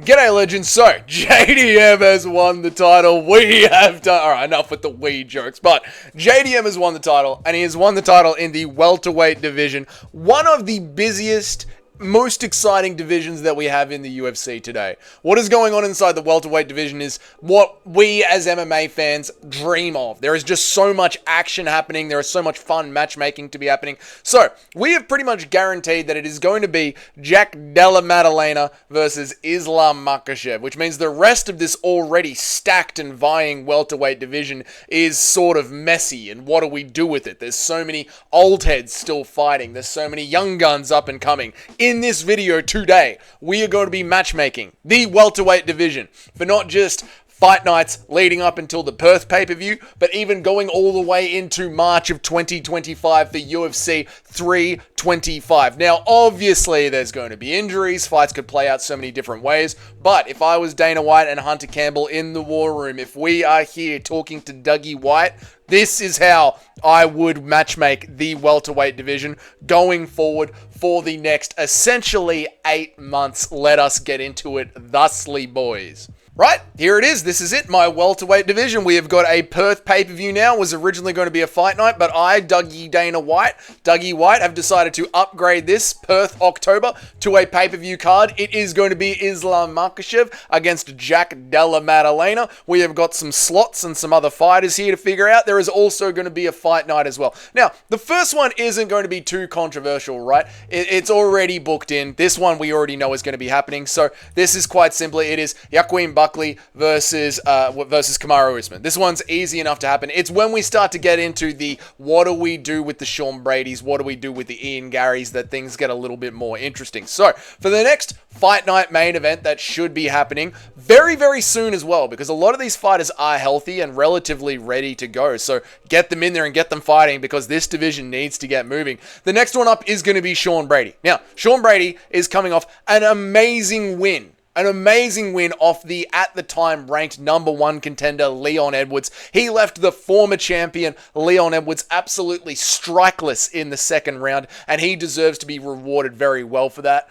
G'day, legends. So, JDM has won the title. We have done... Alright, enough with the we jokes. But, JDM has won the title, and he has won the title in the welterweight division. One of the busiest, most exciting divisions that we have in the UFC today. What is going on inside the welterweight division is what we as MMA fans dream of. There is just so much action happening. There is so much fun matchmaking to be happening. So, we have pretty much guaranteed that it is going to be Jack Della versus Islam Makhachev, which means the rest of this already stacked and vying welterweight division is sort of messy. And what do we do with it? There's so many old heads still fighting. There's so many young guns up and coming. In this video today, we are going to be matchmaking the welterweight division for not just fight nights leading up until the Perth pay-per-view, but even going all the way into March of 2025 for UFC 325. Now, obviously, there's going to be injuries. Fights could play out so many different ways, but if I was Dana White and Hunter Campbell in the war room, if we are here talking to Dougie White, this is how I would matchmake the welterweight division going forward for the next, essentially, 8 months. Let us get into it thusly, boys. Right, here it is. This is it, my welterweight division. We have got a Perth pay-per-view now. It was originally going to be a fight night, but I, Dougie White, have decided to upgrade this Perth October to a pay-per-view card. It is going to be Islam Makhachev against Jack Della Maddalena. We have got some slots and some other fighters here to figure out. There is also going to be a fight night as well. Now, the first one isn't going to be too controversial, right? It's already booked in. This one we already know is going to be happening. So this is quite simply, it is Joaquin Buckley versus Kamaru Usman. This one's easy enough to happen. It's when we start to get into the what do we do with the Sean Bradys, what do we do with the Ian Garrys, that things get a little bit more interesting. So, for the next fight night main event that should be happening very, very soon as well, because a lot of these fighters are healthy and relatively ready to go. So, get them in there and get them fighting, because this division needs to get moving. The next one up is going to be Sean Brady. Now, Sean Brady is coming off an amazing win. An amazing win off the, at the time, ranked number one contender, Leon Edwards. He left the former champion, Leon Edwards, absolutely strikeless in the second round, and he deserves to be rewarded very well for that.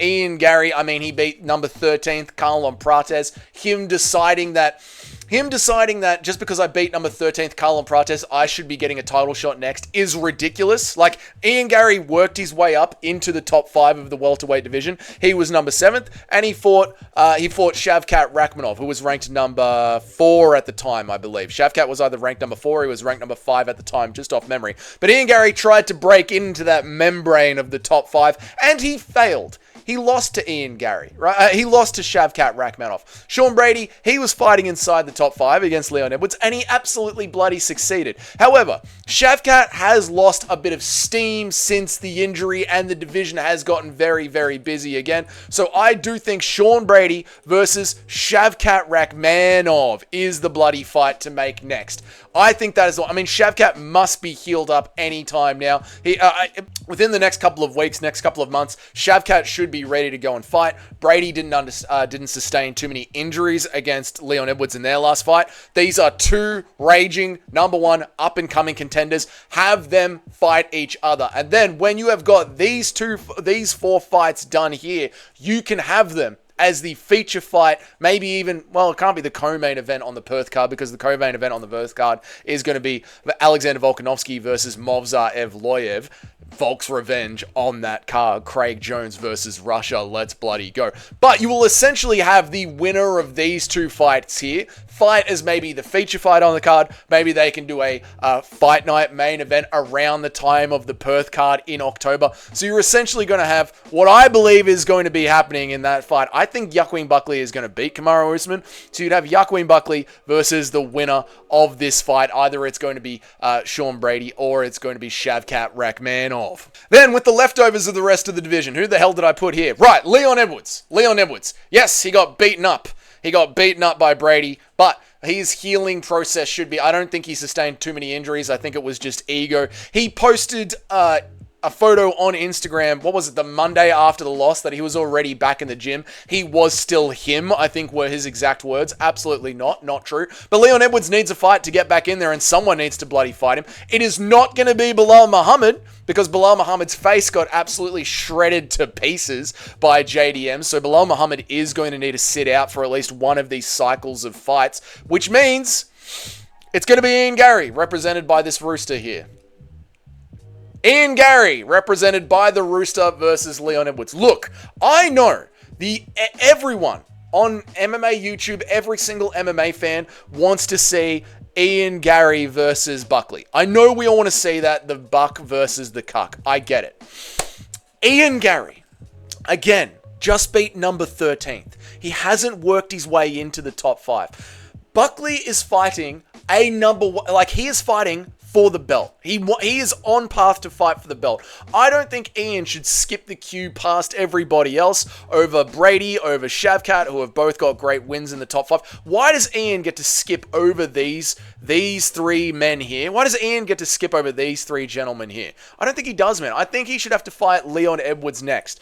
Ian Garry, he beat number 13th, Carlon Prates. Him deciding that just because I beat number 13th Carlon Prates, I should be getting a title shot next is ridiculous. Like, Ian Garry worked his way up into the top 5 of the welterweight division. He was number 7th, and he fought Shavkat Rakhmonov, who was ranked number 4 at the time, I believe. Shavkat was either ranked number 4 or he was ranked number 5 at the time, just off memory. But Ian Garry tried to break into that membrane of the top 5, and he failed. He lost to Ian Garry, right? He lost to Shavkat Rakhmonov. Sean Brady, he was fighting inside the top 5 against Leon Edwards, and he absolutely bloody succeeded. However, Shavkat has lost a bit of steam since the injury, and the division has gotten very, very busy again. So I do think Sean Brady versus Shavkat Rakhmonov is the bloody fight to make next. I think that is all. Shavkat must be healed up anytime now. Within the next couple of weeks, next couple of months, Shavkat should be ready to go and fight. Brady didn't sustain too many injuries against Leon Edwards in their last fight. These are two raging, number one, up-and-coming contenders. Have them fight each other. And then when you have got these 4 fights done here, you can have them as the feature fight, maybe even, well, it can't be the co-main event on the Perth card, because the co-main event on the Perth card is going to be Alexander Volkanovski versus Movsar Evloev. Volk's revenge on that card. Craig Jones versus Russia. Let's bloody go. But you will essentially have the winner of these 2 fights here fight as maybe the feature fight on the card. Maybe they can do a fight night main event around the time of the Perth card in October. So you're essentially going to have what I believe is going to be happening in that fight. I think Joaquin Buckley is going to beat Kamaru Usman. So you'd have Joaquin Buckley versus the winner of this fight. Either it's going to be Sean Brady or it's going to be Shavkat Rakhmonov. Then, with the leftovers of the rest of the division, who the hell did I put here? Right, Leon Edwards. Yes, he got beaten up. He got beaten up by Brady, but his healing process should be... I don't think he sustained too many injuries. I think it was just ego. He posted a photo on Instagram, what was it, the Monday after the loss, that he was already back in the gym. He was still him, I think were his exact words. Absolutely not true. But Leon Edwards needs a fight to get back in there, and someone needs to bloody fight him. It is not going to be Belal Muhammad, because Belal Muhammad's face got absolutely shredded to pieces by JDM, so Belal Muhammad is going to need to sit out for at least one of these cycles of fights, which means it's going to be Ian Garry, represented by this rooster here. Ian Garry, represented by the Rooster versus Leon Edwards. Look, I know everyone on MMA YouTube, every single MMA fan wants to see Ian Garry versus Buckley. I know we all want to see that, the Buck versus the Cuck. I get it. Ian Garry, again, just beat number 13th. He hasn't worked his way into the top 5. Buckley is fighting a number one, like he is fighting for the belt. He is on path to fight for the belt. I don't think Ian should skip the queue past everybody else over Brady, over Shavkat, who have both got great wins in the top 5. Why does Ian get to skip over these three men here? Why does Ian get to skip over these three gentlemen here? I don't think he does, man. I think he should have to fight Leon Edwards next.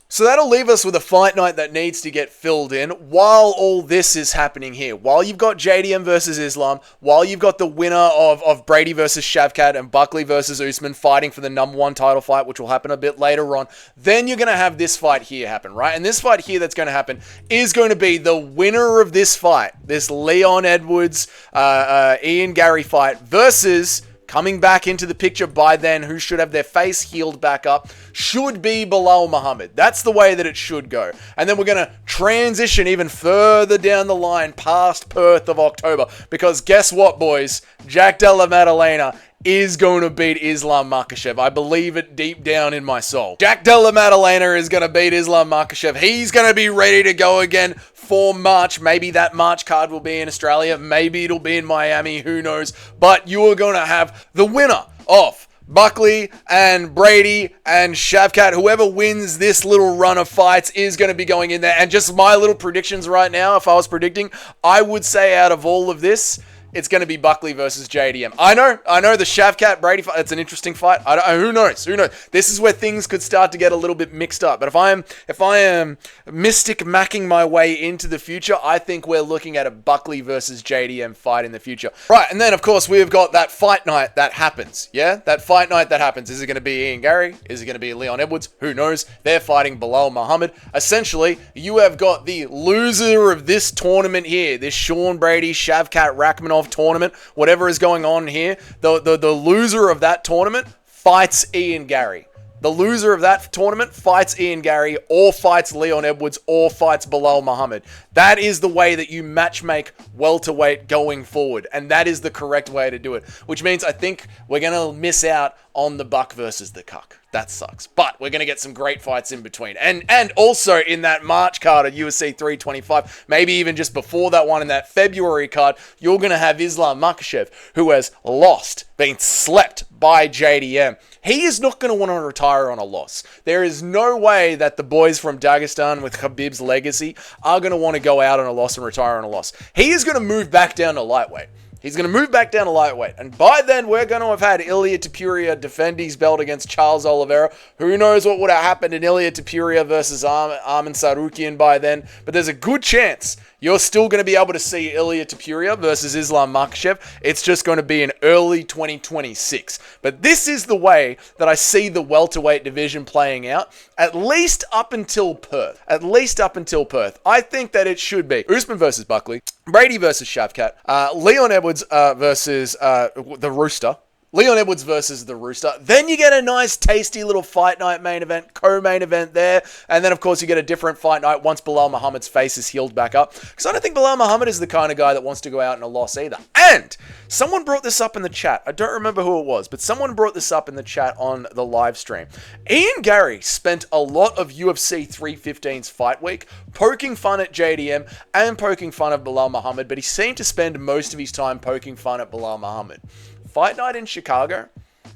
So that'll leave us with a fight night that needs to get filled in while all this is happening here. While you've got JDM versus Islam, while you've got the winner of Brady versus Shavkat and Buckley versus Usman fighting for the number 1 title fight, which will happen a bit later on, then you're going to have this fight here happen, right? And this fight here that's going to happen is going to be the winner of this fight, this Leon Edwards, Ian Garry fight versus, coming back into the picture by then, who should have their face healed back up, should be Belal Muhammad. That's the way that it should go. And then we're going to transition even further down the line past Perth of October. Because guess what, boys? Jack Della Maddalena is going to beat Islam Makhachev. I believe it deep down in my soul. Jack Della Maddalena is going to beat Islam Makhachev. He's going to be ready to go again for March. Maybe that March card will be in Australia. Maybe it'll be in Miami. Who knows? But you are going to have the winner of Buckley and Brady and Shavkat. Whoever wins this little run of fights is going to be going in there. And just my little predictions right now, if I was predicting, I would say out of all of this, it's going to be Buckley versus JDM. I know the Shavkat Brady fight, it's an interesting fight. Who knows? This is where things could start to get a little bit mixed up. But if I am Mystic Macking my way into the future, I think we're looking at a Buckley versus JDM fight in the future. Right, and then of course we've got that fight night that happens. Yeah, that fight night that happens. Is it going to be Ian Garry? Is it going to be Leon Edwards? Who knows? They're fighting Belal Muhammad. Essentially, you have got the loser of this tournament here, this Sean Brady Shavkat Rakhmonov tournament, whatever is going on here, the loser of that tournament fights Ian Garry. The loser of that tournament fights Ian Garry, or fights Leon Edwards, or fights Belal Muhammad. That is the way that you matchmake welterweight going forward, and that is the correct way to do it, which means I think we're going to miss out on the Buck versus the Cuck. That sucks. But we're going to get some great fights in between. And also in that March card of UFC 325, maybe even just before that one in that February card, you're going to have Islam Makhachev, who has lost, been slept by JDM. He is not going to want to retire on a loss. There is no way that the boys from Dagestan with Khabib's legacy are going to want to go out on a loss and retire on a loss. He is going to move back down to lightweight. He's going to move back down to lightweight. And by then, we're going to have had Ilia Topuria defend his belt against Charles Oliveira. Who knows what would have happened in Ilia Topuria versus Arman Sarukian by then. But there's a good chance you're still going to be able to see Ilia Topuria versus Islam Makhachev. It's just going to be in early 2026. But this is the way that I see the welterweight division playing out, at least up until Perth. I think that it should be Usman versus Buckley, Brady versus Shavkat, Leon Edwards versus the Rooster. Leon Edwards versus the Rooster. Then you get a nice, tasty little fight night main event, co-main event there. And then, of course, you get a different fight night once Belal Muhammad's face is healed back up. Because I don't think Belal Muhammad is the kind of guy that wants to go out in a loss either. And someone brought this up in the chat. I don't remember who it was, but someone brought this up in the chat on the live stream. Ian Garry spent a lot of UFC 315's fight week poking fun at JDM and poking fun at Belal Muhammad, but he seemed to spend most of his time poking fun at Belal Muhammad. Fight night in Chicago,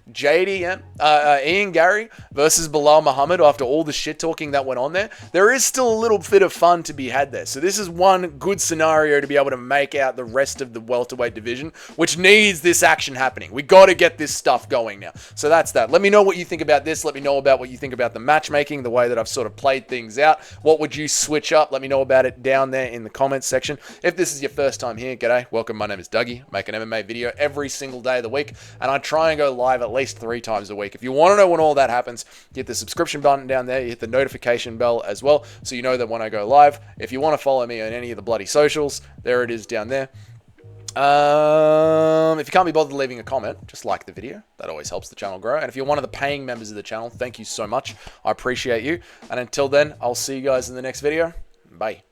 Ian Gary versus Bilal Muhammad after all the shit talking that went on there. There is still a little bit of fun to be had there. So this is one good scenario to be able to make out the rest of the welterweight division, which needs this action happening. We got to get this stuff going now. So that's that. Let me know what you think about this. Let me know about what you think about the matchmaking, the way that I've sort of played things out. What would you switch up? Let me know about it down there in the comments section. If this is your first time here, g'day, welcome. My name is Dougie. I make an MMA video every single day of the week, and I try and go live at least 3 times a week. If you want to know when all that happens, hit the subscription button down there. You hit the notification bell as well, so you know that when I go live. If you want to follow me on any of the bloody socials, there it is down there. If you can't be bothered leaving a comment, just like the video. That always helps the channel grow. And if you're one of the paying members of the channel, thank you so much. I appreciate you. And until then, I'll see you guys in the next video. Bye.